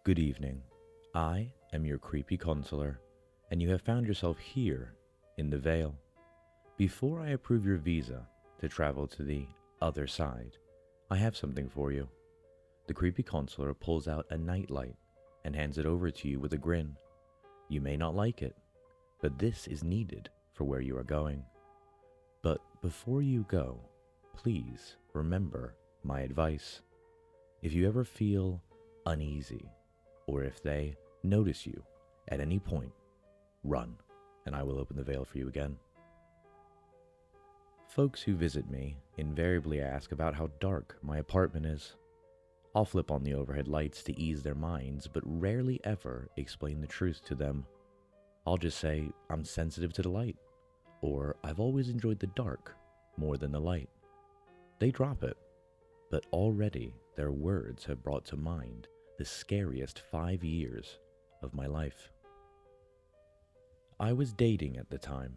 Good evening. I am your creepy counselor, and you have found yourself here in the Vale. Before I approve your visa to travel to the other side, I have something for you. The creepy counselor pulls out a nightlight and hands it over to you with a grin. You may not like it, but this is needed for where you are going. But before you go, please remember my advice. If you ever feel uneasy, or if they notice you at any point, run, and I will open the veil for you again. Folks who visit me invariably ask about how dark my apartment is. I'll flip on the overhead lights to ease their minds, but rarely ever explain the truth to them. I'll just say I'm sensitive to the light, or I've always enjoyed the dark more than the light. They drop it, but already their words have brought to mind the scariest 5 years of my life. I was dating at the time,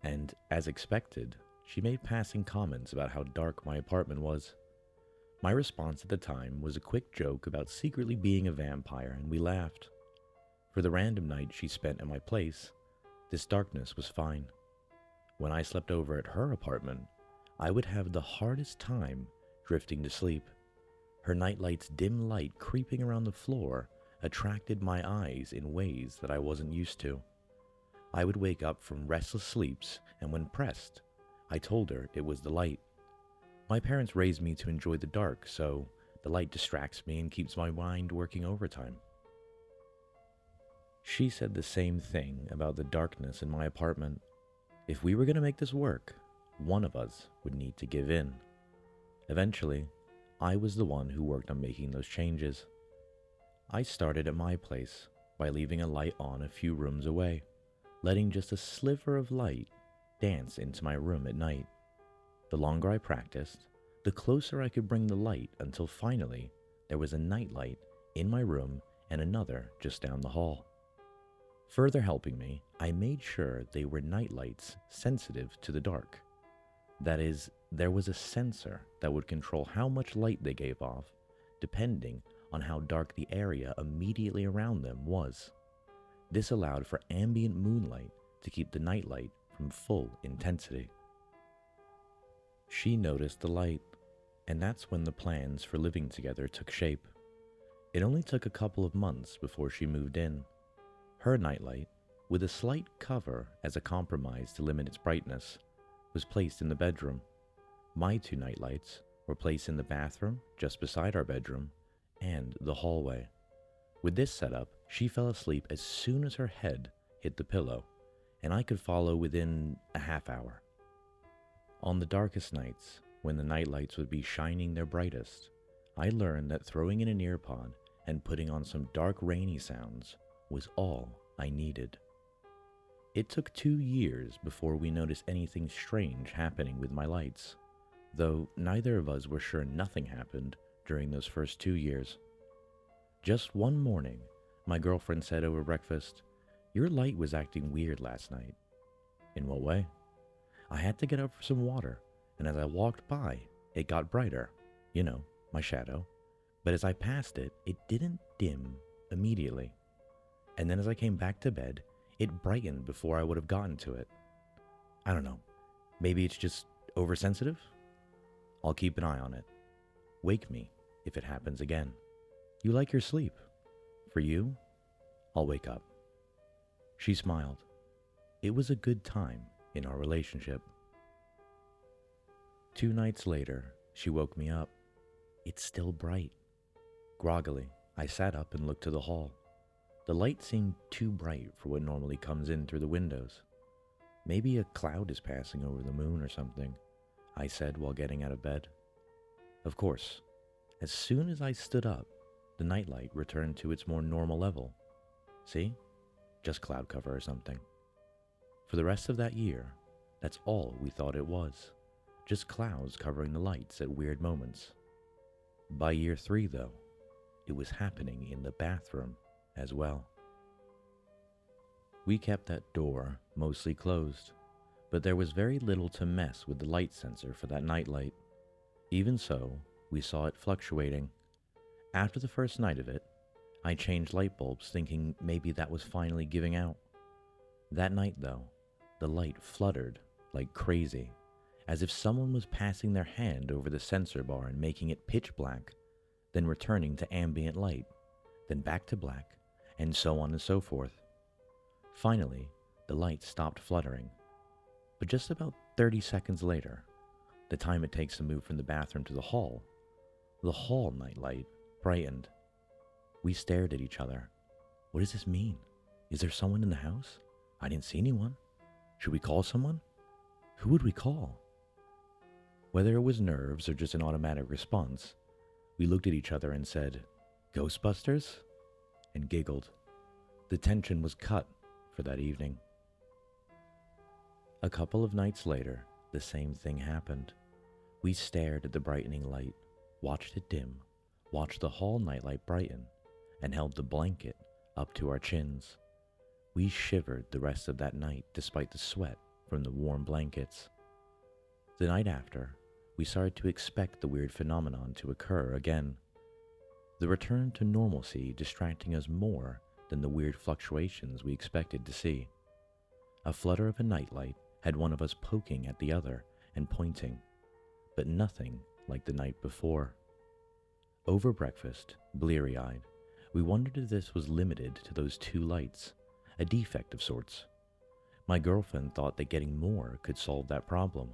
and as expected, she made passing comments about how dark my apartment was. My response at the time was a quick joke about secretly being a vampire, and we laughed. For the random night she spent at my place, this darkness was fine. When I slept over at her apartment, I would have the hardest time drifting to sleep. Her nightlight's dim light creeping around the floor attracted my eyes in ways that I wasn't used to. I would wake up from restless sleeps, and when pressed, I told her it was the light. My parents raised me to enjoy the dark, so the light distracts me and keeps my mind working overtime. She said the same thing about the darkness in my apartment. If we were going to make this work, one of us would need to give in. Eventually, I was the one who worked on making those changes. I started at my place by leaving a light on a few rooms away, letting just a sliver of light dance into my room at night. The longer I practiced, the closer I could bring the light until finally there was a nightlight in my room and another just down the hall. Further helping me, I made sure they were nightlights sensitive to the dark. That is, there was a sensor that would control how much light they gave off, depending on how dark the area immediately around them was. This allowed for ambient moonlight to keep the nightlight from full intensity. She noticed the light, and that's when the plans for living together took shape. It only took a couple of months before she moved in. Her nightlight, with a slight cover as a compromise to limit its brightness, was placed in the bedroom. My two nightlights were placed in the bathroom just beside our bedroom and the hallway. With this setup, she fell asleep as soon as her head hit the pillow, and I could follow within a half hour. On the darkest nights, when the nightlights would be shining their brightest, I learned that throwing in an earpod and putting on some dark rainy sounds was all I needed. It took 2 years before we noticed anything strange happening with my lights, though neither of us were sure nothing happened during those first 2 years. Just one morning, my girlfriend said over breakfast, "Your light was acting weird last night." In what way? I had to get up for some water, and as I walked by, it got brighter. You know, my shadow. But as I passed it, it didn't dim immediately. And then as I came back to bed, it brightened before I would have gotten to it. I don't know. Maybe it's just oversensitive? I'll keep an eye on it. Wake me if it happens again. You like your sleep. For you, I'll wake up. She smiled. It was a good time in our relationship. 2 nights later, she woke me up. It's still bright. Groggily, I sat up and looked to the hall. The light seemed too bright for what normally comes in through the windows. Maybe a cloud is passing over the moon or something, I said while getting out of bed. Of course, as soon as I stood up, the nightlight returned to its more normal level. See? Just cloud cover or something. For the rest of that year, that's all we thought it was. Just clouds covering the lights at weird moments. By year 3, though, it was happening in the bathroom as well. We kept that door mostly closed, but there was very little to mess with the light sensor for that nightlight. Even so, we saw it fluctuating. After the first night of it, I changed light bulbs thinking maybe that was finally giving out. That night, though, the light fluttered like crazy, as if someone was passing their hand over the sensor bar and making it pitch black, then returning to ambient light, then back to black, and so on and so forth. Finally, the light stopped fluttering, but just about 30 seconds later, the time it takes to move from the bathroom to the hall nightlight brightened. We stared at each other. What does this mean? Is there someone in the house? I didn't see anyone. Should we call someone? Who would we call? Whether it was nerves or just an automatic response, we looked at each other and said, "Ghostbusters?" and giggled. The tension was cut for that evening. A couple of nights later, the same thing happened. We stared at the brightening light, watched it dim, watched the hall nightlight brighten, and held the blanket up to our chins. We shivered the rest of that night despite the sweat from the warm blankets. The night after, we started to expect the weird phenomenon to occur again. The return to normalcy distracting us more than the weird fluctuations we expected to see. A flutter of a nightlight had one of us poking at the other and pointing, but nothing like the night before. Over breakfast, bleary-eyed, we wondered if this was limited to those two lights, a defect of sorts. My girlfriend thought that getting more could solve that problem,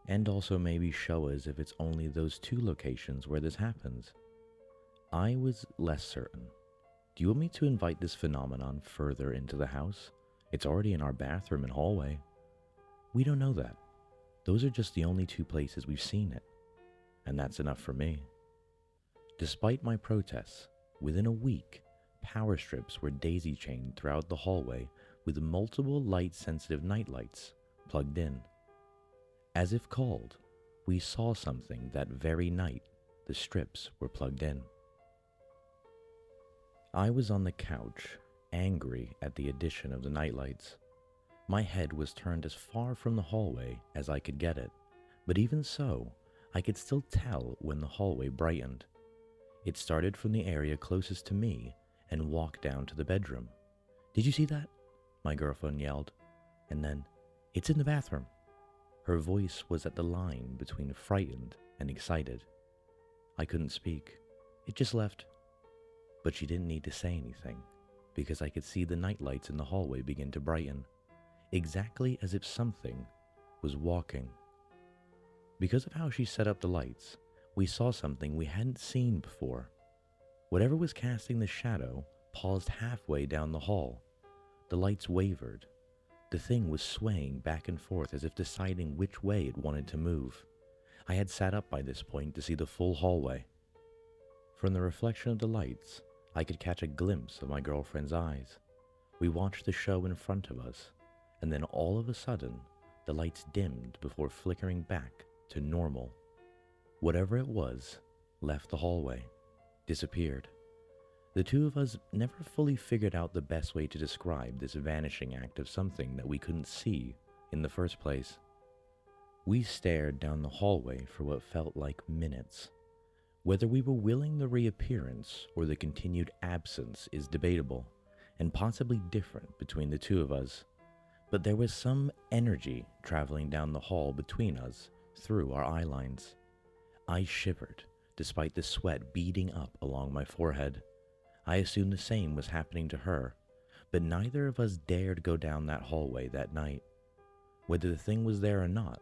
and also maybe show us if it's only those two locations where this happens. I was less certain. Do you want me to invite this phenomenon further into the house? It's already in our bathroom and hallway. We don't know that. Those are just the only two places we've seen it, and that's enough for me. Despite my protests, within a week, power strips were daisy-chained throughout the hallway with multiple light-sensitive nightlights plugged in. As if called, we saw something that very night the strips were plugged in. I was on the couch, angry at the addition of the nightlights. My head was turned as far from the hallway as I could get it, but even so, I could still tell when the hallway brightened. It started from the area closest to me and walked down to the bedroom. "Did you see that?" my girlfriend yelled. And then, "It's in the bathroom." Her voice was at the line between frightened and excited. I couldn't speak. It just left. But she didn't need to say anything, because I could see the nightlights in the hallway begin to brighten, exactly as if something was walking. Because of how she set up the lights, we saw something we hadn't seen before. Whatever was casting the shadow paused halfway down the hall. The lights wavered. The thing was swaying back and forth as if deciding which way it wanted to move. I had sat up by this point to see the full hallway. From the reflection of the lights, I could catch a glimpse of my girlfriend's eyes. We watched the show in front of us, and then all of a sudden, the lights dimmed before flickering back to normal. Whatever it was left the hallway, disappeared. The two of us never fully figured out the best way to describe this vanishing act of something that we couldn't see in the first place. We stared down the hallway for what felt like minutes. Whether we were willing the reappearance or the continued absence is debatable, and possibly different between the two of us, but there was some energy traveling down the hall between us through our eye lines. I shivered, despite the sweat beading up along my forehead. I assumed the same was happening to her, but neither of us dared go down that hallway that night. Whether the thing was there or not,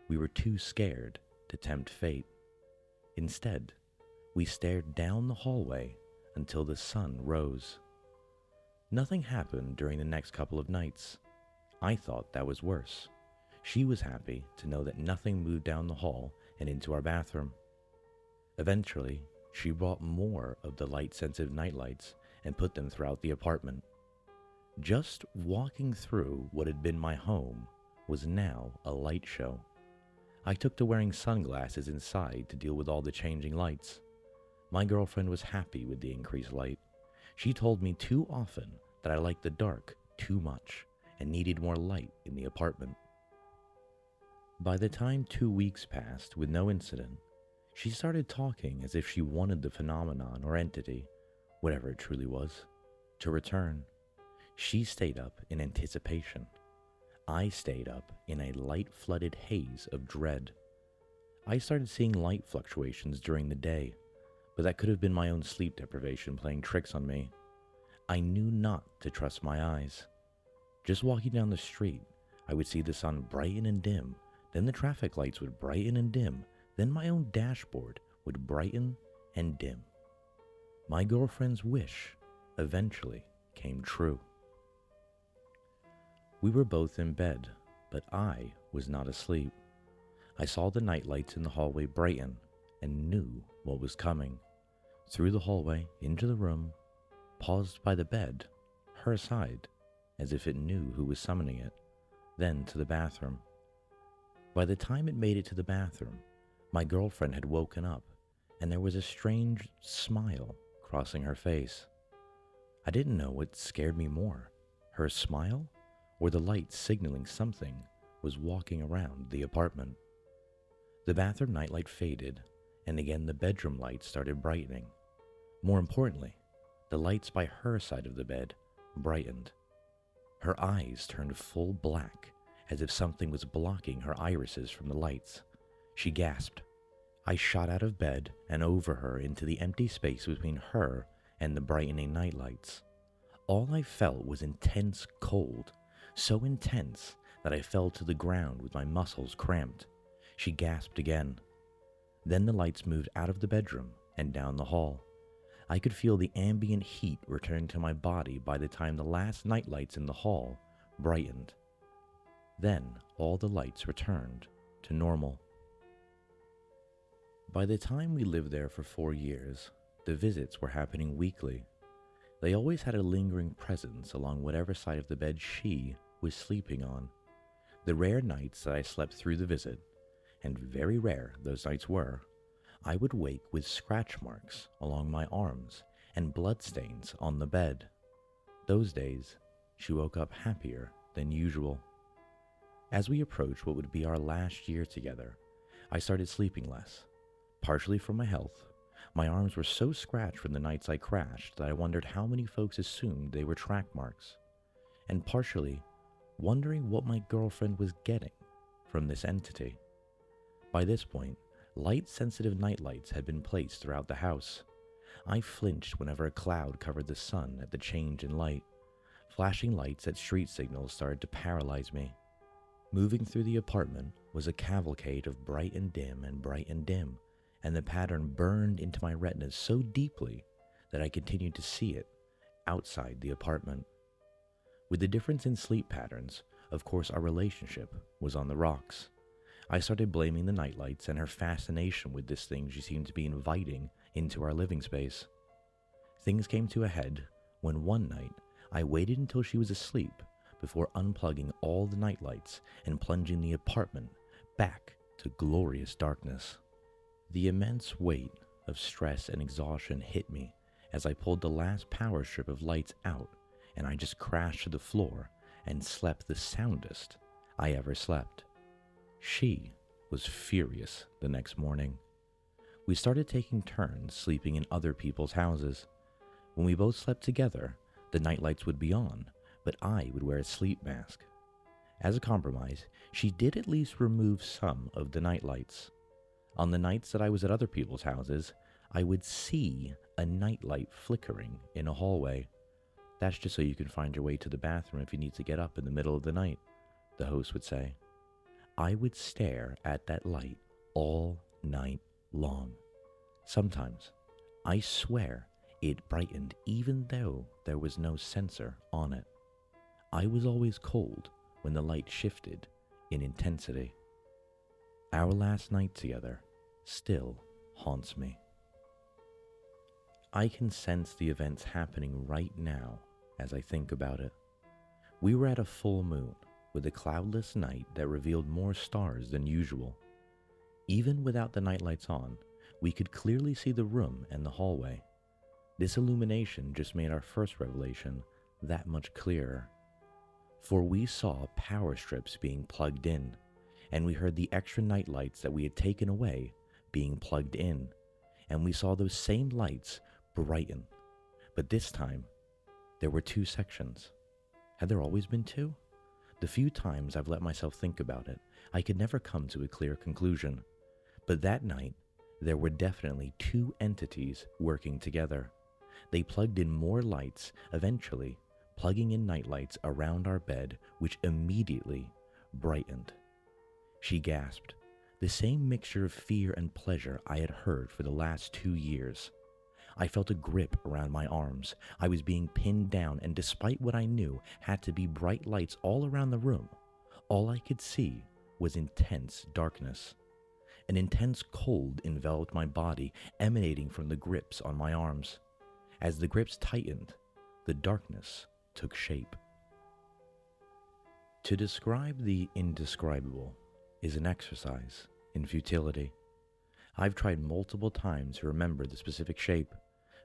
we were too scared to tempt fate. Instead, we stared down the hallway until the sun rose. Nothing happened during the next couple of nights. I thought that was worse. She was happy to know that nothing moved down the hall and into our bathroom. Eventually, she brought more of the light-sensitive nightlights and put them throughout the apartment. Just walking through what had been my home was now a light show. I took to wearing sunglasses inside to deal with all the changing lights. My girlfriend was happy with the increased light. She told me too often that I liked the dark too much and needed more light in the apartment. By the time 2 weeks passed with no incident, she started talking as if she wanted the phenomenon or entity, whatever it truly was, to return. She stayed up in anticipation. I stayed up in a light-flooded haze of dread. I started seeing light fluctuations during the day, but that could have been my own sleep deprivation playing tricks on me. I knew not to trust my eyes. Just walking down the street, I would see the sun brighten and dim, then the traffic lights would brighten and dim, then my own dashboard would brighten and dim. My girlfriend's wish eventually came true. We were both in bed, but I was not asleep. I saw the nightlights in the hallway brighten and knew what was coming. Through the hallway, into the room, paused by the bed, her side, as if it knew who was summoning it, then to the bathroom. By the time it made it to the bathroom, my girlfriend had woken up, and there was a strange smile crossing her face. I didn't know what scared me more, her smile or the light signaling something was walking around the apartment. The bathroom nightlight faded, and again the bedroom lights started brightening. More importantly, the lights by her side of the bed brightened. Her eyes turned full black, as if something was blocking her irises from the lights. She gasped. I shot out of bed and over her into the empty space between her and the brightening nightlights. All I felt was intense cold, so intense that I fell to the ground with my muscles cramped. She gasped again. Then the lights moved out of the bedroom and down the hall. I could feel the ambient heat return to my body by the time the last nightlights in the hall brightened. Then all the lights returned to normal. By the time we lived there for 4 years, the visits were happening weekly. They always had a lingering presence along whatever side of the bed she was sleeping on. The rare nights that I slept through the visit, and very rare those nights were, I would wake with scratch marks along my arms and bloodstains on the bed. Those days, she woke up happier than usual. As we approached what would be our last year together, I started sleeping less. Partially for my health, my arms were so scratched from the nights I crashed that I wondered how many folks assumed they were track marks, and partially wondering what my girlfriend was getting from this entity. By this point, light-sensitive nightlights had been placed throughout the house. I flinched whenever a cloud covered the sun at the change in light. Flashing lights at street signals started to paralyze me. Moving through the apartment was a cavalcade of bright and dim and bright and dim, and the pattern burned into my retinas so deeply that I continued to see it outside the apartment. With the difference in sleep patterns, of course our relationship was on the rocks. I started blaming the nightlights and her fascination with this thing she seemed to be inviting into our living space. Things came to a head when one night I waited until she was asleep before unplugging all the nightlights and plunging the apartment back to glorious darkness. The immense weight of stress and exhaustion hit me as I pulled the last power strip of lights out, and I just crashed to the floor and slept the soundest I ever slept. She was furious the next morning. We started taking turns sleeping in other people's houses. When we both slept together, the nightlights would be on, but I would wear a sleep mask. As a compromise, she did at least remove some of the nightlights. On the nights that I was at other people's houses, I would see a nightlight flickering in a hallway. That's just so you can find your way to the bathroom if you need to get up in the middle of the night, the host would say. I would stare at that light all night long. Sometimes, I swear, it brightened even though there was no sensor on it. I was always cold when the light shifted in intensity. Our last night together still haunts me. I can sense the events happening right now as I think about it. We were at a full moon with a cloudless night that revealed more stars than usual. Even without the nightlights on, we could clearly see the room and the hallway. This illumination just made our first revelation that much clearer. For we saw power strips being plugged in, and we heard the extra nightlights that we had taken away being plugged in, and we saw those same lights brighten. But this time, there were two sections. Had there always been two? The few times I've let myself think about it, I could never come to a clear conclusion. But that night, there were definitely two entities working together. They plugged in more lights, eventually plugging in nightlights around our bed, which immediately brightened. She gasped, the same mixture of fear and pleasure I had heard for the last 2 years. I felt a grip around my arms. I was being pinned down, and despite what I knew had to be bright lights all around the room, all I could see was intense darkness. An intense cold enveloped my body, emanating from the grips on my arms. As the grips tightened, the darkness took shape. To describe the indescribable is an exercise in futility. I've tried multiple times to remember the specific shape,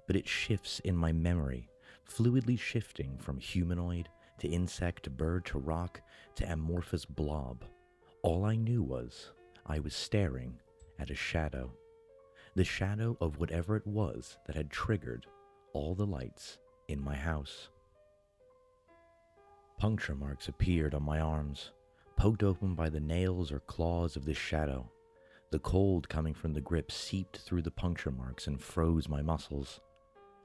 but it shifts in my memory, fluidly shifting from humanoid to insect to bird to rock to amorphous blob. All I knew was I was staring at a shadow, the shadow of whatever it was that had triggered all the lights in my house. Puncture marks appeared on my arms, poked open by the nails or claws of this shadow. The cold coming from the grip seeped through the puncture marks and froze my muscles.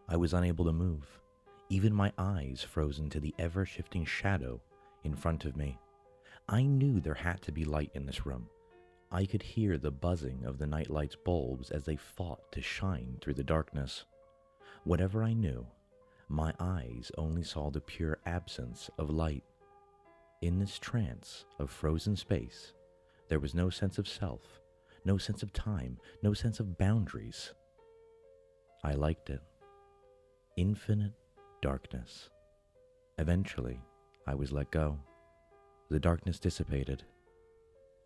I was unable to move, even my eyes frozen to the ever-shifting shadow in front of me. I knew there had to be light in this room. I could hear the buzzing of the nightlight's bulbs as they fought to shine through the darkness. Whatever I knew, my eyes only saw the pure absence of light. In this trance of frozen space, there was no sense of self, no sense of time, no sense of boundaries. I liked it. Infinite darkness. Eventually, I was let go. The darkness dissipated.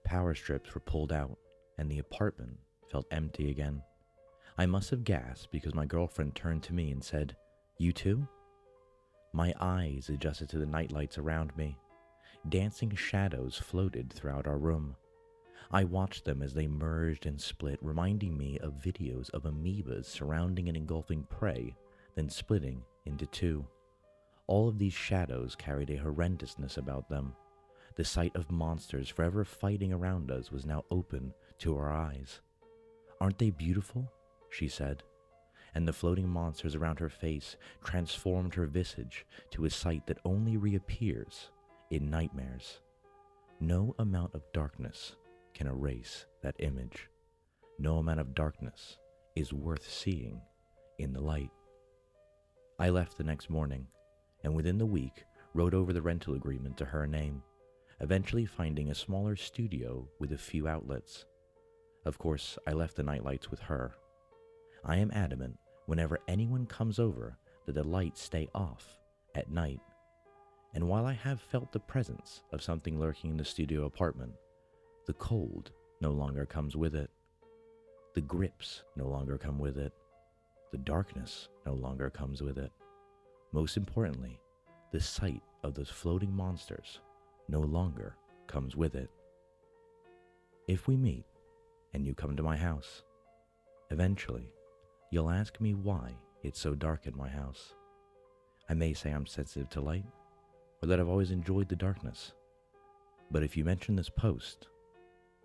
Power strips were pulled out, and the apartment felt empty again. I must have gasped because my girlfriend turned to me and said, "You too?" My eyes adjusted to the nightlights around me. Dancing shadows floated throughout our room. I watched them as they merged and split, reminding me of videos of amoebas surrounding and engulfing prey, then splitting into two. All of these shadows carried a horrendousness about them. The sight of monsters forever fighting around us was now open to our eyes. "Aren't they beautiful?" she said, and the floating monsters around her face transformed her visage to a sight that only reappears in nightmares. No amount of darkness can erase that image. No amount of darkness is worth seeing in the light. I left the next morning, and within the week wrote over the rental agreement to her name, eventually finding a smaller studio with a few outlets. Of course, I left the nightlights with her. I am adamant whenever anyone comes over that the lights stay off at night. And while I have felt the presence of something lurking in the studio apartment, the cold no longer comes with it. The grips no longer come with it. The darkness no longer comes with it. Most importantly, the sight of those floating monsters no longer comes with it. If we meet and you come to my house, eventually you'll ask me why it's so dark in my house. I may say I'm sensitive to light, or that I've always enjoyed the darkness. But if you mention this post,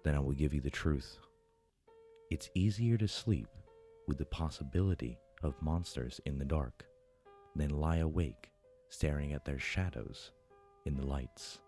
then I will give you the truth. It's easier to sleep with the possibility of monsters in the dark than lie awake staring at their shadows in the lights.